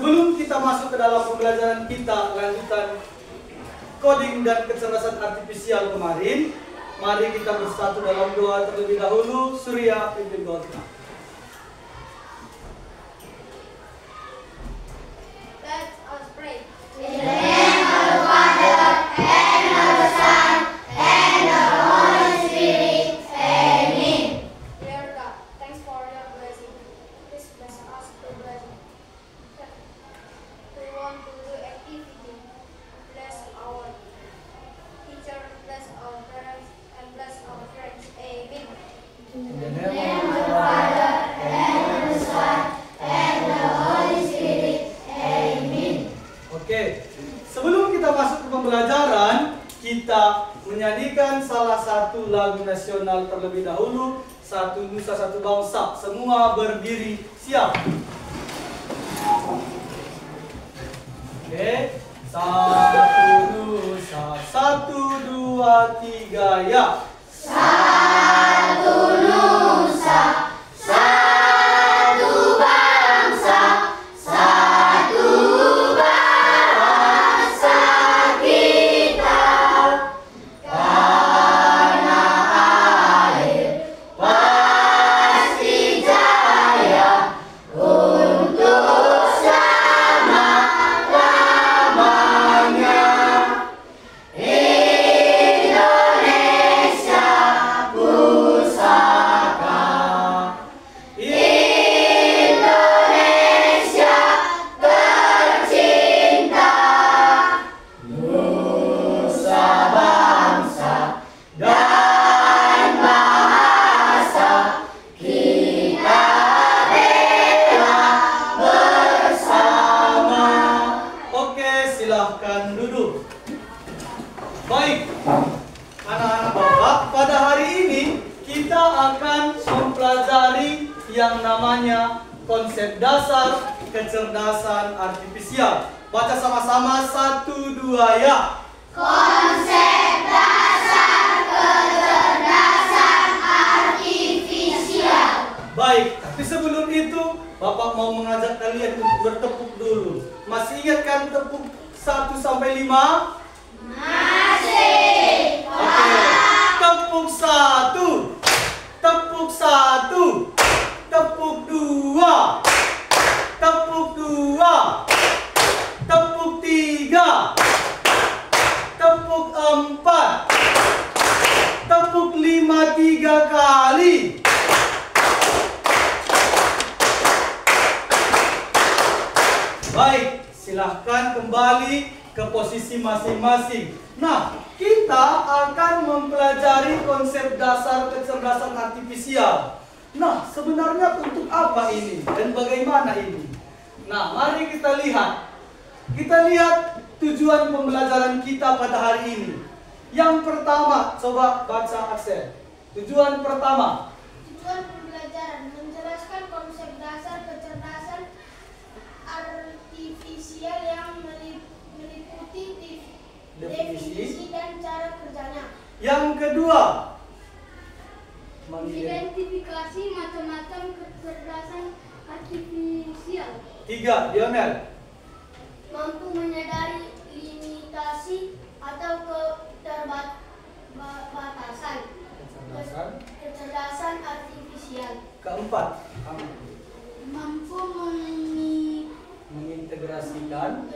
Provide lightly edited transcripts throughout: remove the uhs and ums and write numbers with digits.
sebelum kita masuk ke dalam pembelajaran kita lanjutan coding dan kecerdasan artifisial kemarin, mari kita bersatu dalam doa terlebih dahulu. Surya pimpin doa kita. Let us pray. In the name of the Father, and of the Son, and of the Holy Spirit. Amen. Dear God, thanks for your blessing. Please bless us to blessing. We want to do activity. Bless our teacher, bless our parents, and bless our friends. Amen. In the name of the Father, and of the Son, and of the Holy Spirit. Amen. Oke, sebelum kita masuk ke pembelajaran, kita menyanyikan salah satu lagu nasional terlebih dahulu. Satu Nusa Satu Bangsa. Semua berdiri, siap. Oke, satu Nusa, satu, dua, tiga, ya. Satu Nusa, satu bangsa, satu bahasa kita. Karena air pasti jaya untuk selama-lamanya. Indonesia pusaka, Indonesia tercinta, nusa bangsa dan bahasa kita bela bersama. Oke, silahkan duduk. Baik, anak-anak Bapak, pada hari ini kita akan mempelajari yang namanya konsep dasar kecerdasan artifisial. Baca sama-sama, satu, dua, ya. Konsep dasar kecerdasan artifisial. Baik, tapi sebelum itu Bapak mau mengajak kalian untuk bertepuk dulu. Masih ingat kan tepuk 1 sampai 5? Masih. Oke. Tepuk 1, tepuk 1, tepuk 2, tepuk 2, tepuk 3, tepuk 4, tepuk 5 3 kali. Baik, silahkan kembali ke posisi masing-masing. Nah, kita akan mempelajari konsep dasar kecerdasan artifisial. Nah, sebenarnya untuk apa ini dan bagaimana ini? Nah, mari kita lihat. Kita lihat tujuan pembelajaran kita pada hari ini. Yang pertama, coba baca aksen. Tujuan pertama. Tujuan pembelajaran menjelaskan konsep dasar kecerdasan artifisial yang meliputi definisi dan cara kerjanya. Yang kedua, Identifikasi macam-macam kecerdasan artifisial. 3, Lionel. Mampu menyadari limitasi atau keterbatasan kecerdasan artifisial. Keempat, Mampu mengintegrasikan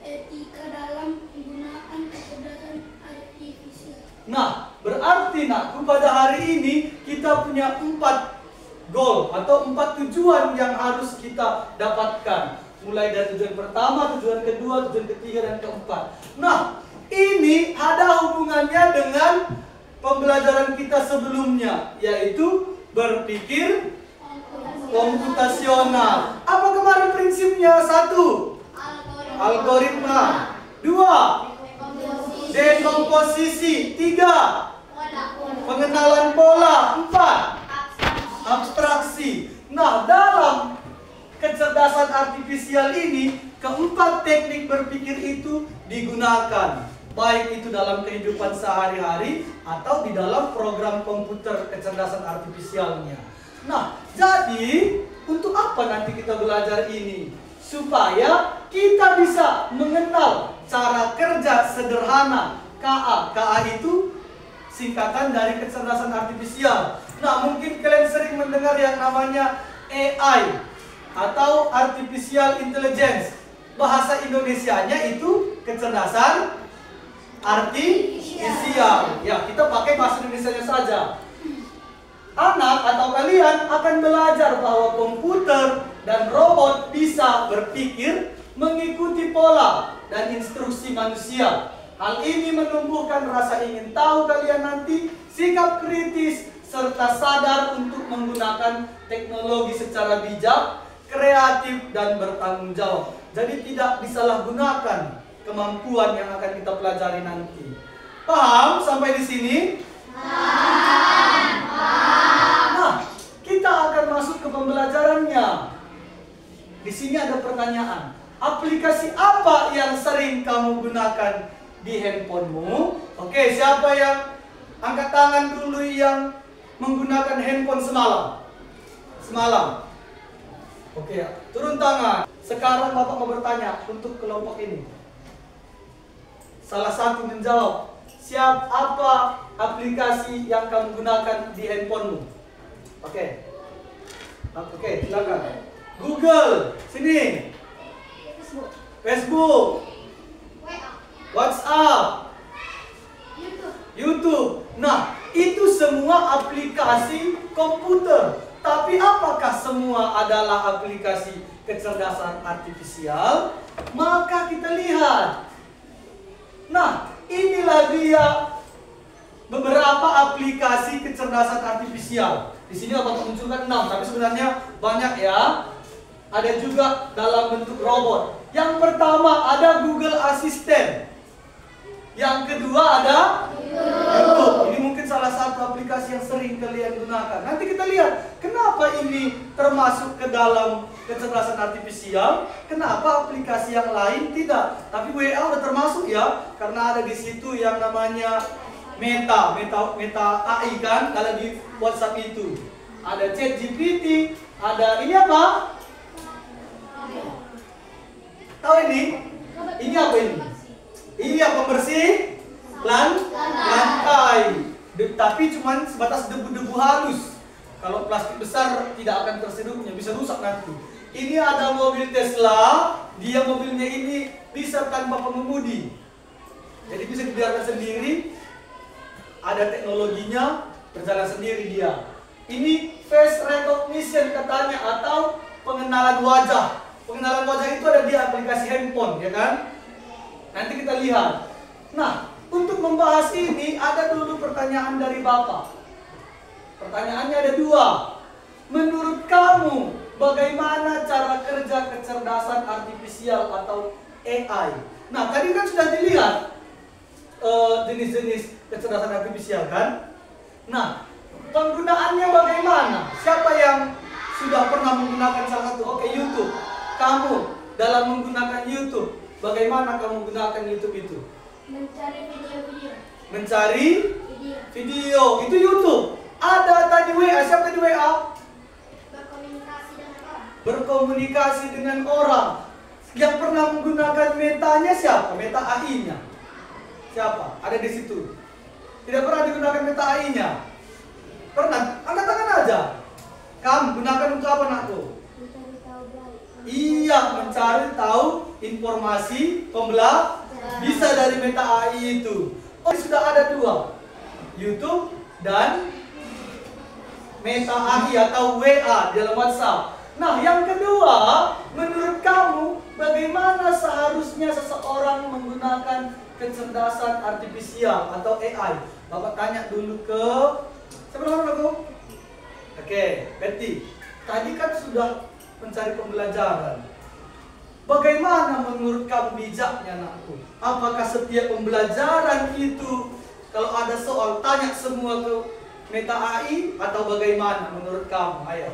etika dalam penggunaan kecerdasan artifisial. Nah, berarti pada hari ini kita punya 4 goal atau 4 tujuan yang harus kita dapatkan. Mulai dari tujuan pertama, tujuan kedua, tujuan ketiga, dan keempat. Nah, ini ada hubungannya dengan pembelajaran kita sebelumnya, yaitu berpikir komputasional. Apa kemarin prinsipnya? 1, algoritma. 2, dekomposisi. 3, pengenalan pola. 4, abstraksi. Nah, dalam kecerdasan artifisial ini, keempat teknik berpikir itu digunakan. Baik itu dalam kehidupan sehari-hari atau di dalam program komputer kecerdasan artifisialnya. Nah, jadi untuk apa nanti kita belajar ini? Supaya kita bisa mengenal cara kerja sederhana KA. KA itu singkatan dari kecerdasan artifisial. Nah, mungkin kalian sering mendengar yang namanya AI atau Artificial Intelligence. Bahasa Indonesianya itu kecerdasan artifisial. Ya, kita pakai bahasa Indonesianya saja. Anak atau kalian akan belajar bahwa komputer dan robot bisa berpikir mengikuti pola dan instruksi manusia. Hal ini menumbuhkan rasa ingin tahu kalian nanti, sikap kritis, serta sadar untuk menggunakan teknologi secara bijak, kreatif, dan bertanggung jawab. Jadi tidak disalahgunakan kemampuan yang akan kita pelajari nanti. Paham sampai di sini? Nah, kita akan masuk ke pembelajarannya. Di sini ada pertanyaan. Aplikasi apa yang sering kamu gunakan di handphonemu? Oke, siapa yang angkat tangan dulu yang menggunakan handphone semalam? Semalam. Oke, turun tangan. Sekarang Bapak mau bertanya untuk kelompok ini. Salah satu menjawab. Apa aplikasi yang kamu gunakan di handphonemu? Oke. Oke, silakan. Google, sini. Facebook, WhatsApp, YouTube. Nah, itu semua aplikasi komputer. Tapi apakah semua adalah aplikasi kecerdasan artifisial? Maka kita lihat. Nah, inilah dia beberapa aplikasi kecerdasan artifisial. Di sini Bapak munculkan 6, tapi sebenarnya banyak ya. Ada juga dalam bentuk robot. Yang pertama ada Google Assistant. Yang kedua ada YouTube. Ini mungkin salah satu aplikasi yang sering kalian gunakan. Nanti kita lihat kenapa ini termasuk ke dalam kecerdasan artifisial, kenapa aplikasi yang lain tidak. Tapi WA udah termasuk ya, karena ada di situ yang namanya Meta AI kan, kalau di WhatsApp itu. Ada ChatGPT, ada ini apa? Tahu ini? Ini apa ini? Ini yang pembersih lantai. Tapi cuma sebatas debu-debu halus. Kalau plastik besar tidak akan tersedupnya, bisa rusak nanti. Ini ada mobil Tesla, dia mobilnya ini bisa tanpa pengemudi. Jadi bisa dibiarkan sendiri, ada teknologinya, berjalan sendiri dia. Ini face recognition katanya, atau pengenalan wajah. Pengenalan wajah itu ada di aplikasi handphone, ya kan? Nanti kita lihat. Nah, untuk membahas ini ada dulu pertanyaan dari Bapak. Pertanyaannya ada 2. Menurut kamu, bagaimana cara kerja kecerdasan artifisial atau AI? Nah, tadi kan sudah dilihat jenis-jenis kecerdasan artifisial kan? Nah, penggunaannya bagaimana? Siapa yang sudah pernah menggunakan salah satu? Oke, YouTube. Kamu dalam menggunakan YouTube, bagaimana kamu gunakan YouTube itu? Mencari video-video. Mencari video. Itu YouTube. Ada tadi WA. Siapa di WA? Berkomunikasi dengan orang. Berkomunikasi dengan orang. Yang pernah menggunakan metanya siapa? Meta AI-nya. Siapa? Ada di situ. Tidak pernah digunakan meta AI-nya. Pernah? Angkat tangan aja. Kamu gunakan untuk apa, nakku? Mencari tahu baik. Iya, mencari tahu informasi pembelajaran. Bisa dari meta AI itu. Oh, sudah ada 2. YouTube dan meta AI atau WA di dalam WhatsApp. Nah, yang kedua, menurut kamu bagaimana seharusnya seseorang menggunakan kecerdasan artifisial atau AI? Bapak tanya dulu ke siapa namanya, aku? Oke, Betty. Tadi kan sudah mencari pembelajaran. Bagaimana menurut kamu bijaknya, anakku? Apakah setiap pembelajaran itu kalau ada soal tanya semua ke meta AI atau bagaimana menurut kamu? Ayo.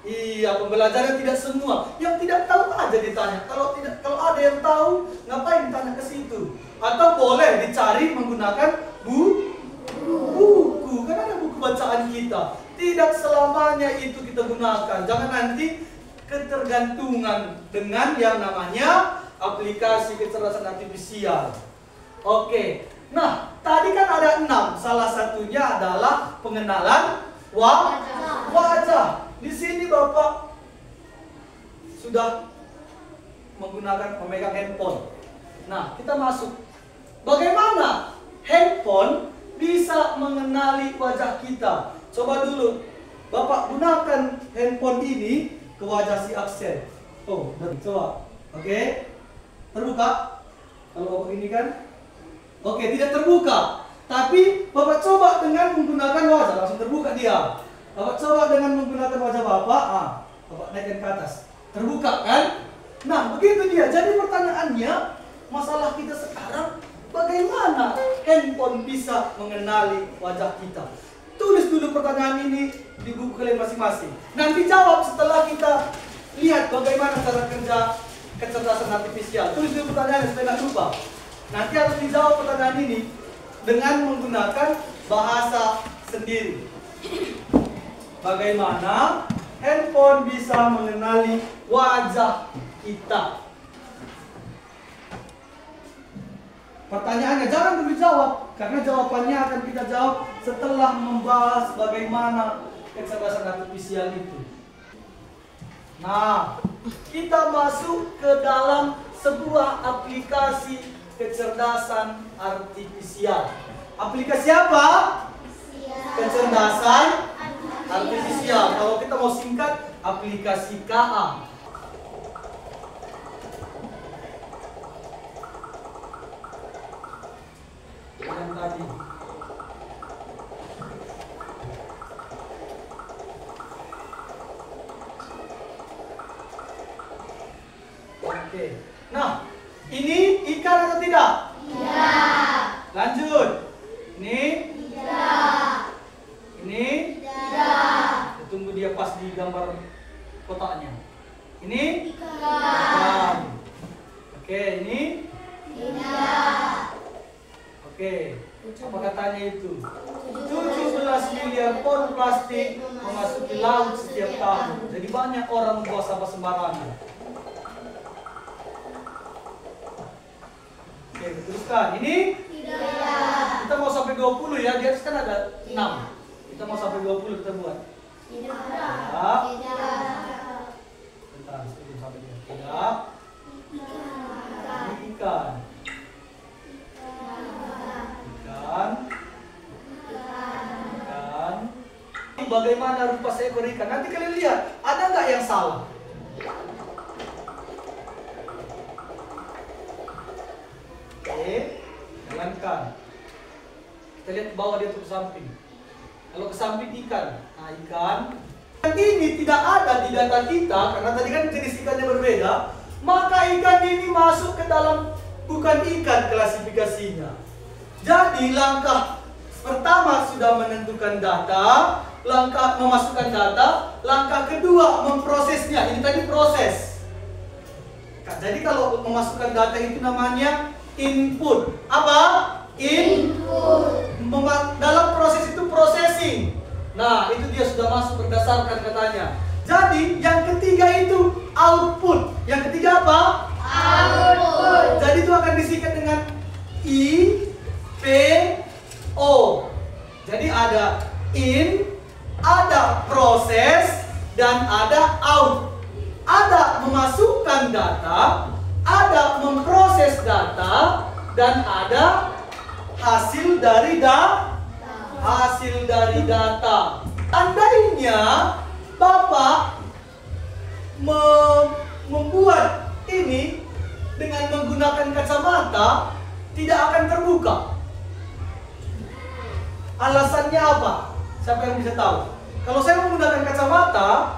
Iya, pembelajaran tidak semua. Yang tidak tahu aja ditanya. Kalau ada yang tahu, ngapain ditanya ke situ? Atau boleh dicari menggunakan buku. Kan ada buku bacaan kita. tidak selamanya itu kita gunakan. Jangan nanti ketergantungan dengan yang namanya aplikasi kecerdasan artifisial. Oke. Nah, tadi kan ada 6. Salah satunya adalah pengenalan wajah. Di sini Bapak sudah memegang handphone. Nah, kita masuk. Bagaimana handphone bisa mengenali wajah kita? Coba dulu Bapak gunakan handphone ini ke wajah si Aksen. Oh, coba. Oke. Terbuka. Kalau ini kan oke, tidak terbuka. Tapi Bapak coba dengan menggunakan wajah, langsung terbuka dia. Bapak coba dengan menggunakan wajah Bapak, Bapak naikkan ke atas. Terbuka kan? Nah, begitu dia. Jadi pertanyaannya, masalah kita sekarang, bagaimana handphone bisa mengenali wajah kita? Tulis dulu pertanyaan ini di buku kalian masing-masing. Nanti jawab setelah kita lihat bagaimana cara kerja kecerdasan artifisial. Tulis dulu pertanyaannya supaya tidak lupa. Nanti harus dijawab pertanyaan ini dengan menggunakan bahasa sendiri. Bagaimana handphone bisa mengenali wajah kita? Pertanyaannya jangan dulu jawab, karena jawabannya akan kita jawab setelah membahas bagaimana kecerdasan artifisial itu. Nah, kita masuk ke dalam sebuah aplikasi kecerdasan artifisial. Aplikasi apa? Kecerdasan artifisial. Kalau kita mau singkat, aplikasi KA. Yang tadi. Oke. Nah, ini ikan atau tidak? Tidak. Lanjut. Ini? Tidak. Ini? Tidak. Tunggu dia pas di gambar kotaknya. Ini? Ikan. Oke, ini? Tidak. Oke. Apa katanya itu? 17 miliar ton plastik memasuki laut setiap tahun. Jadi banyak orang membuang sampah sembarangan. Oke, teruskan. Ini? Tidak. Kita mau sampai 20 ya. Di atas kan ada 6. Kita mau sampai 20 kita buat. Tidak. Tidak. Bentar, sebelum sampai dia. Tidak. Ini ikan. Ikan. Ikan. Ini bagaimana rupa seekor ikan? Nanti kalian lihat, ada nggak yang salah? Oke, jalankan. Kita lihat ke bawah, dia tuh ke samping. Kalau ke samping ikan, nah ikan. Yang ini tidak ada di data kita karena tadi kan jenis ikannya berbeda. Maka ikan ini masuk ke dalam bukan ikan klasifikasinya. Jadi langkah pertama sudah menentukan data, langkah memasukkan data, langkah kedua memprosesnya. Ini tadi proses. Jadi kalau memasukkan data itu namanya input. Apa? Input. Dalam proses itu processing. Nah, itu dia sudah masuk berdasarkan katanya. Jadi, yang ketiga itu output. Yang ketiga apa? Output. Jadi itu akan disingkat dengan I, P, O. Jadi ada in, ada proses, dan ada out. Ada memasukkan data, ada memproses data, dan ada hasil dari data. Andainya Bapak membuat ini dengan menggunakan kacamata, tidak akan terbuka. Alasannya apa? Siapa yang bisa tahu? Kalau saya menggunakan kacamata,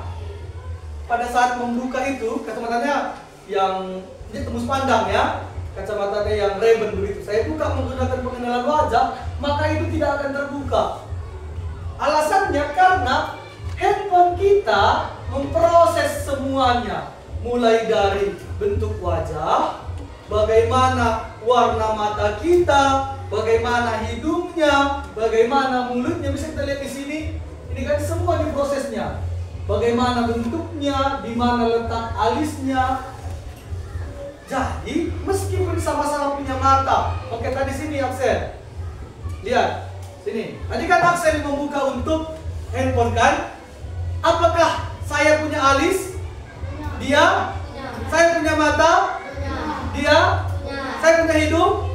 pada saat membuka itu, kacamatanya yang ini tembus pandang ya, kacamatanya yang Ray-Ban begitu. Saya buka menggunakan pengenalan wajah, maka itu tidak akan terbuka. Alasannya karena handphone kita memproses semuanya, mulai dari bentuk wajah, bagaimana warna mata kita, bagaimana hidungnya, bagaimana mulutnya. Bisa kita lihat di sini, Ini kan semua di prosesnya. Bagaimana bentuknya, di mana letak alisnya. Jadi, meskipun sama-sama punya mata. Oke, tadi sini Aksen. Lihat, sini. Tadi kan Aksen membuka untuk handphone kan? Apakah saya punya alis? Dia? Saya punya mata? Dia? Saya punya hidung?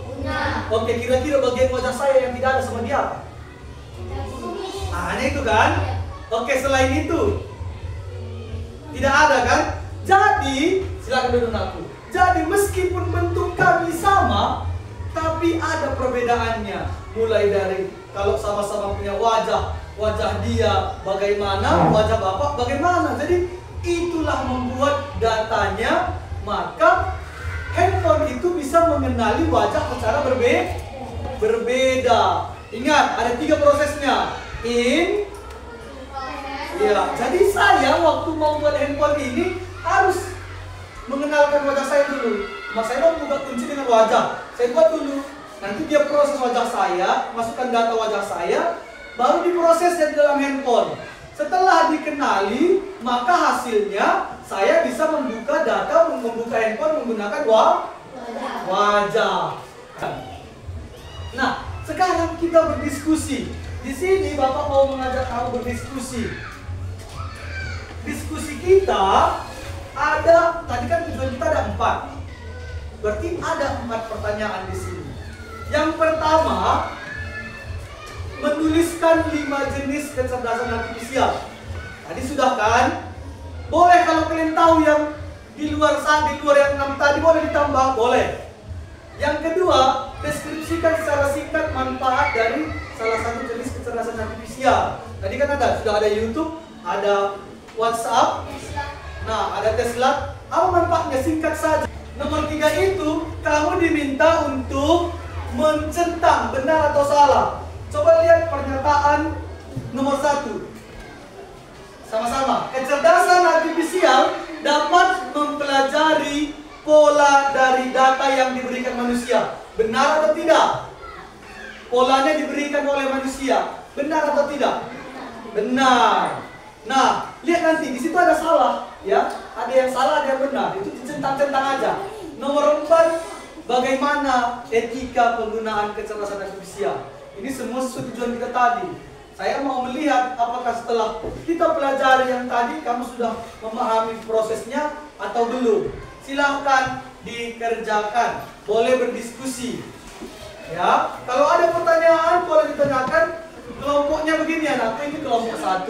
Oke, kira-kira bagian wajah saya yang tidak ada sama dia apa? Aneh itu kan? Oke, selain itu tidak ada kan? Jadi, silakan duduk aku. Jadi meskipun bentuk kami sama, tapi ada perbedaannya. Mulai dari kalau sama-sama punya wajah dia bagaimana, wajah Bapak bagaimana. Jadi itulah membuat datanya, maka handphone itu bisa mengenali wajah secara berbeda. Ingat, ada 3 prosesnya. Ya, jadi saya waktu mau buat handphone ini harus mengenalkan wajah saya dulu. Mas saya mau buka kunci dengan wajah. Saya buat dulu. Nanti dia proses wajah saya, masukkan data wajah saya, baru diproses di dalam handphone. Setelah dikenali, maka hasilnya saya bisa membuka data, membuka handphone menggunakan wajah. Nah, sekarang kita berdiskusi. Di sini Bapak mau mengajak kamu berdiskusi. Diskusi kita ada, tadi kan tujuan kita ada 4. Berarti ada 4 pertanyaan di sini. Yang pertama, menuliskan 5 jenis kecerdasan artifisial. Tadi sudah kan? Boleh kalau kalian tahu yang di luar yang 6 tadi boleh ditambah, boleh. Yang kedua, deskripsikan secara singkat manfaat dari salah satu jenis kecerdasan artifisial. Tadi kan sudah ada YouTube, ada WhatsApp. Nah, ada Tesla. Apa manfaatnya? Singkat saja. Nomor 3 itu, kamu diminta untuk mencentang benar atau salah. Coba lihat pernyataan nomor 1. Sama-sama. Kecerdasan artifisial dapat mempelajari pola dari data yang diberikan manusia. Benar atau tidak? Polanya diberikan oleh manusia. Benar atau tidak? Benar. Nah, lihat nanti di situ ada salah, ya. Ada yang salah, ada yang benar. Itu dicentang-centang aja. Nomor 4, bagaimana etika penggunaan kecerdasan artifisial. Ini semua sesuai tujuan kita tadi. Saya mau melihat apakah setelah kita pelajari yang tadi kamu sudah memahami prosesnya atau belum. Silahkan dikerjakan. Boleh berdiskusi. Ya, kalau ada pertanyaan boleh ditanyakan. Kelompoknya begini anakku, ini kelompok 1,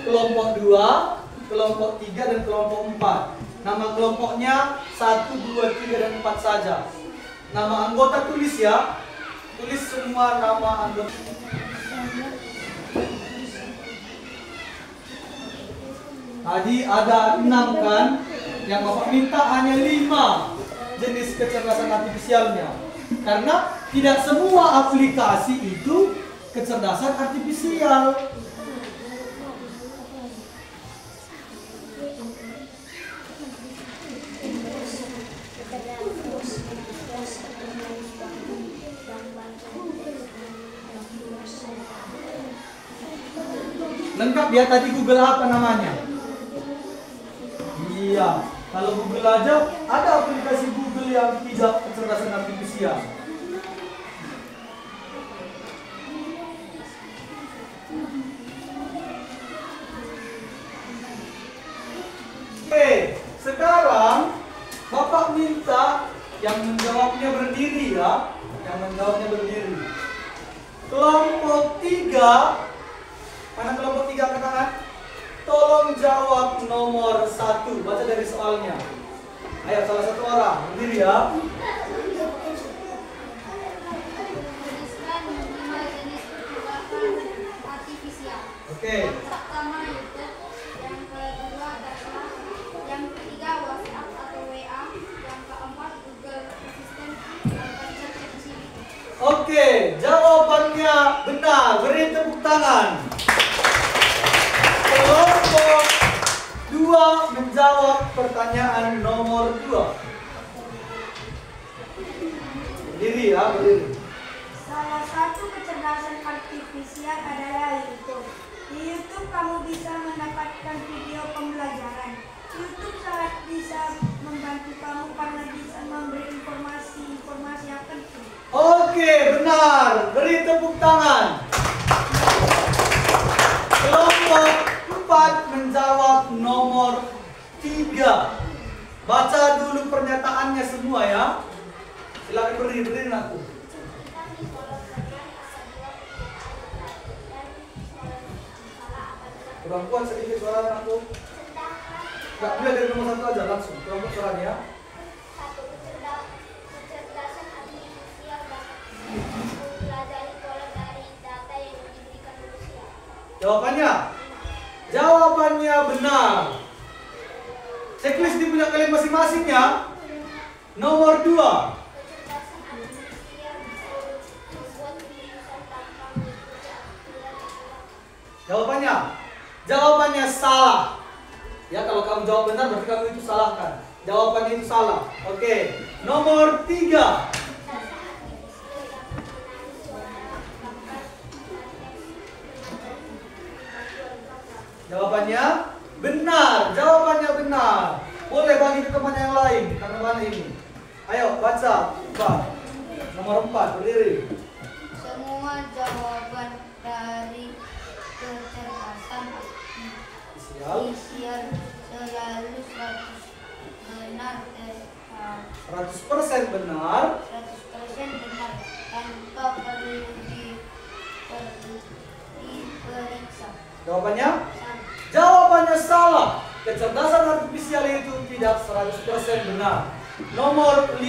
kelompok 2, kelompok 3 dan kelompok 4. Nama kelompoknya 1, 2, 3 dan 4 saja. Nama anggota tulis ya. Tulis semua nama anggota. Tadi ada 6 kan? Yang Bapak minta hanya 5 jenis kecerdasan artifisialnya. Karena tidak semua aplikasi itu kecerdasan artifisial. Lengkap ya tadi Google apa namanya? Iya, kalau Google aja ada aplikasi Google yang tidak kecerdasan artifisial. Oke, sekarang Bapak minta yang menjawabnya berdiri ya. Yang menjawabnya berdiri. Kelompok 3. Mana kelompok 3 angkat tangan? Tolong jawab nomor 1. Baca dari soalnya. Ayo salah satu orang berdiri ya. Jeniskan 5 jenis kecerdasan artifisial. Oke. Yang pertama YouTube, yang kedua adalah, yang ketiga WhatsApp atau WA, yang keempat Google Assistant, yang keempat ChatGPT. Oke, jawabannya benar. Beri tepuk tangan. Kelompok 2 menjawab pertanyaan nomor 2. Berdiri ya, berdiri. Salah satu kecerdasan artifisial adalah YouTube. Di YouTube kamu bisa mendapatkan video pembelajaran. YouTube sangat bisa membantu kamu karena bisa memberi informasi yang penting. Oke, benar. Beri tepuk tangan. Kelompok 4 menjawab nomor 3. Baca dulu pernyataannya semua ya. Silakan berdiri aku. Kurang kuat sedikit suara aku. Enggak boleh dari nomor 1 aja langsung. Kurang kuat suaranya ya. Kecerdasan artifisial dapat mempelajari pola dari data yang diberikan manusia. Jawabannya benar. Checklist punya kalian masing-masing ya. Nomor 2. Kecerdasan artifisial bisa membuat keputusan tanpa mengikuti aturan yang berlaku. Jawabannya salah. Ya, kalau kamu jawab benar berarti kamu itu salahkan. Jawabannya itu salah. Oke. Nomor 3. Jawabannya benar. Boleh bagi ke teman yang lain karena mana ini. Ayo baca. Nomor 4 berdiri. Semua jawaban dari kecerdasan artifisial selalu 100% benar. 100% benar tanpa perlu diperiksa. Jawabannya salah. Kecerdasan artifisial itu tidak 100% benar. Nomor 5.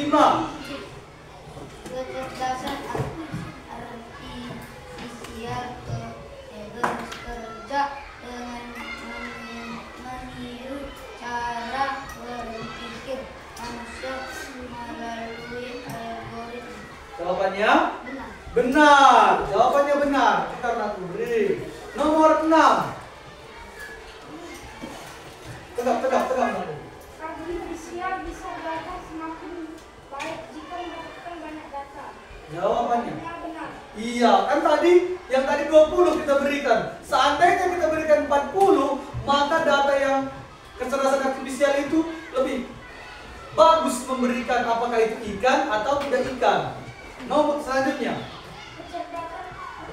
Kecerdasan artifisial bekerja dengan meniru cara berpikir manusia melalui algoritma. Jawabannya Benar. benar. Jawabannya benar. Kita nak beri. Nomor 6. Tegak. Artifisial bisa belajar semakin baik jika mendapatkan banyak data. Jawabannya Benar. iya. Kan yang tadi 20 kita berikan. Seandainya kita berikan 40, maka data yang kecerdasan artifisial itu lebih bagus memberikan apakah itu ikan atau tidak ikan. Nomor selanjutnya.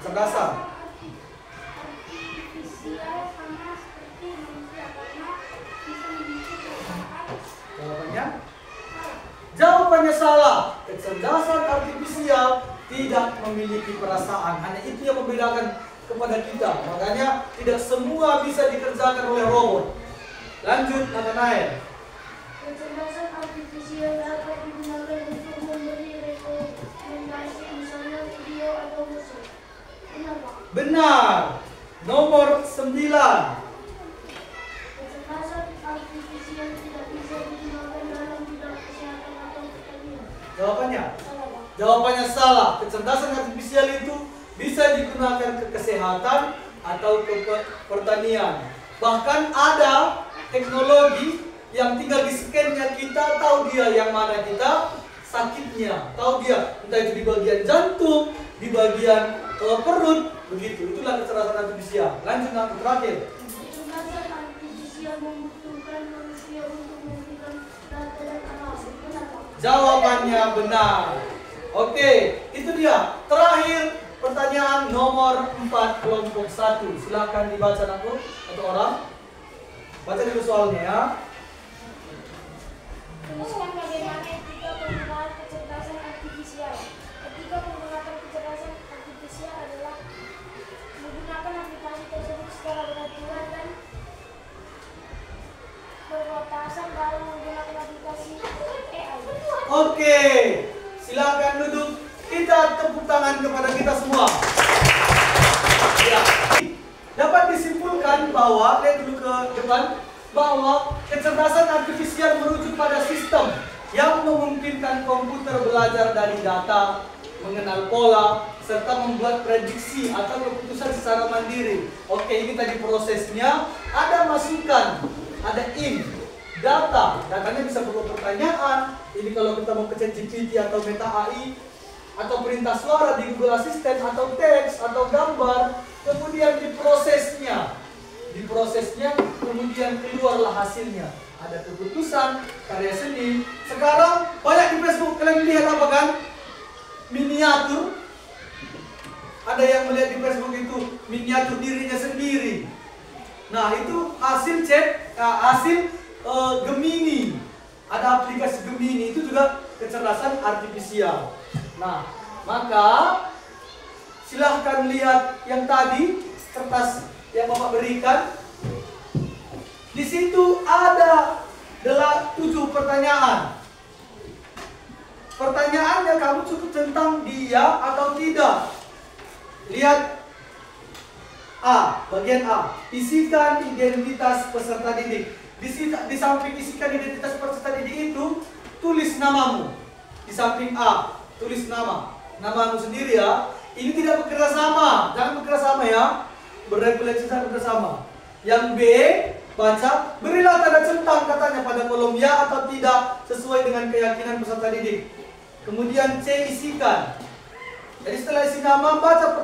Kecerdasan. Artifisial sama seperti manusia karena bisa memiliki perasaan. Jawabannya salah. Kecerdasan artifisial tidak memiliki perasaan. Hanya itu yang membedakan kepada kita. Makanya tidak semua bisa dikerjakan oleh robot. Lanjut, Nathanael. Kecerdasan artifisial dapat digunakan untuk memberi rekomendasi misalnya video atau musik. Benar, Pak? Benar. Nomor 9. Kecerdasan artifisial tidak bisa digunakan dalam bidang kesehatan atau pertanian. Jawabannya? Salah, Pak. Jawabannya salah. Kecerdasan artifisial itu bisa digunakan ke kesehatan atau ke pertanian. Bahkan ada teknologi yang tinggal di scan-nya kita tahu dia yang mana kita sakitnya, tahu dia entah itu di bagian jantung, di bagian perut, begitu. Itulah kecerdasan artifisial. Lanjut nanti terakhir. Kecerdasan artifisial membutuhkan manusia untuk memberikan data dan analisis. Benar, Pak? Jawabannya benar. Oke, itu dia. Terakhir pertanyaan nomor 4 kelompok 1. Silakan dibaca aku satu orang. Baca dulu soalnya ya. Jelaskan bagaimana etika penggunaan kecerdasan artifisial. Etika penggunaan kecerdasan artifisial adalah menggunakan aplikasi tersebut secara beraturan dan berbatasan dalam menggunakan aplikasi AI. Oke, silakan duduk. Kita tepuk tangan kepada kita semua. Ya. Dapat disimpulkan bahwa, lihat dulu ke depan, bahwa kecerdasan artifisial merujuk pada sistem yang memungkinkan komputer belajar dari data, mengenal pola, serta membuat prediksi atau keputusan secara mandiri. Oke, ini tadi prosesnya. Ada masukan, ada datanya bisa berupa pertanyaan. Ini kalau kita mau ke ChatGPT atau Meta AI, atau perintah suara di Google Assistant, atau teks, atau gambar. kemudian diprosesnya, kemudian keluarlah hasilnya. Ada keputusan, karya seni. Sekarang banyak di Facebook kalian lihat apa kan? Miniatur. Ada yang melihat di Facebook itu miniatur dirinya sendiri. Nah, itu hasil Gemini. Ada aplikasi Gemini, itu juga kecerdasan artifisial. Nah, maka silahkan lihat yang tadi kertas yang Bapak berikan. Di situ ada 7 pertanyaan. Pertanyaannya kamu cukup tentang dia atau tidak. Lihat A, bagian A. Isikan identitas peserta didik. Di samping isikan identitas peserta didik itu, tulis namamu. Di samping A, tulis namamu sendiri ya. Ini tidak bekerja sama, jangan bekerja sama ya. Berefleksi saja bekerja sama. Yang B, baca, berilah tanda centang katanya pada kolom ya atau tidak sesuai dengan keyakinan peserta didik. Kemudian C, isikan. Jadi setelah isi nama, baca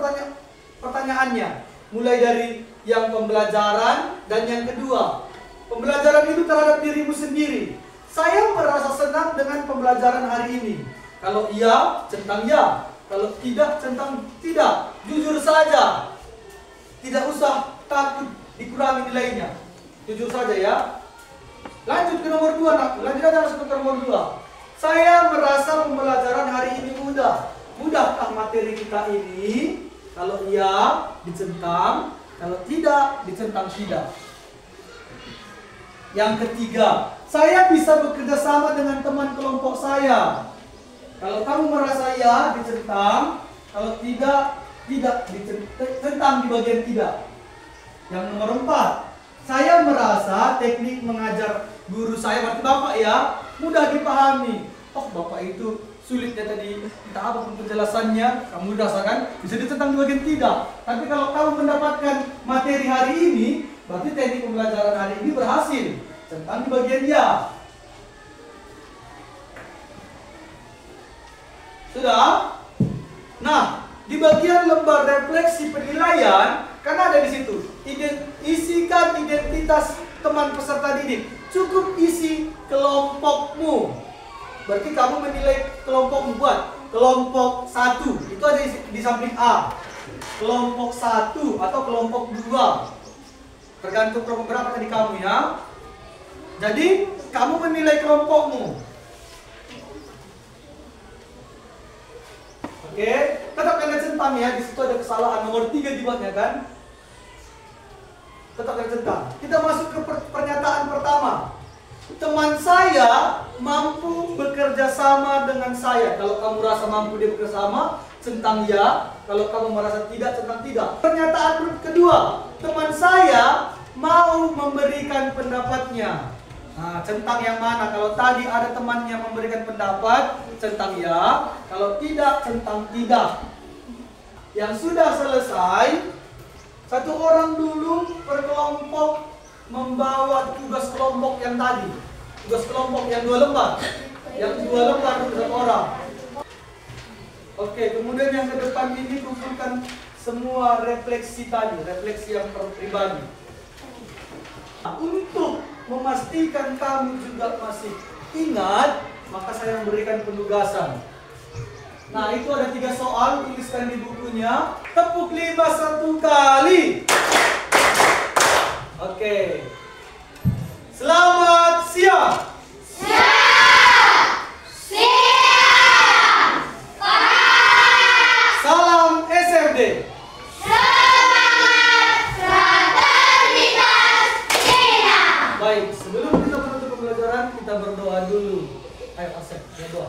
pertanyaannya. Mulai dari yang pembelajaran dan yang kedua. Pembelajaran itu terhadap dirimu sendiri. Saya merasa senang dengan pembelajaran hari ini. Kalau iya, centang ya. Kalau tidak, centang tidak. Jujur saja. Tidak usah takut dikurangi nilainya. Jujur saja ya. Lanjut ke nomor 2 nak. Lanjut aja langsung ke nomor 2. Saya merasa pembelajaran hari ini mudah. Mudahkah materi kita ini? Kalau iya, dicentang. Kalau tidak, dicentang tidak. Yang ketiga, saya bisa bekerja sama dengan teman kelompok saya. Kalau kamu merasa ya, dicentang. Kalau tidak dicentang di bagian tidak. Yang nomor 4, saya merasa teknik mengajar guru saya, berarti Bapak ya, mudah dipahami. Oh, Bapak itu sulitnya tadi, entah apapun penjelasannya, kamu rasakan, bisa ditentang di bagian tidak. Tapi kalau kamu mendapatkan materi hari ini, berarti teknik pembelajaran hari ini berhasil. Centang di bagian ya. Sudah? Nah, di bagian lembar refleksi penilaian, karena ada di situ, isikan identitas teman peserta didik. Cukup isi kelompokmu. Berarti kamu menilai kelompokmu, buat kelompok 1, itu ada di samping A. Kelompok 1 atau kelompok 2. Tergantung kelompok berapa tadi kamu ya. Jadi, kamu menilai kelompokmu. Oke, tetap tanda centang ya. Di situ ada kesalahan nomor 3 dibuatnya kan. Tetap tanda centang. Kita masuk ke pernyataan pertama. Teman saya mampu bekerja sama dengan saya. Kalau kamu rasa mampu dia bekerja sama, centang ya. Kalau kamu merasa tidak, centang tidak. Pernyataan kedua, teman saya mau memberikan pendapatnya. Nah, centang yang mana? Kalau tadi ada temannya memberikan pendapat, centang ya. Kalau tidak, centang tidak. Yang sudah selesai, satu orang dulu per kelompok membawa tugas kelompok yang tadi. Tugas kelompok yang 2 lembar. Yang 2 lembar untuk 1 orang. Oke, kemudian yang ke depan ini kumpulkan semua refleksi tadi, refleksi yang pribadi. Nah, untuk memastikan kamu juga masih ingat, maka saya memberikan penugasan. Nah, itu ada 3 soal, tuliskan di bukunya. Tepuk 5 1 kali. Oke. Selamat siang. Salam SFD. Baik, sebelum kita menutup pembelajaran, kita berdoa dulu. Ayo Asep, berdoa.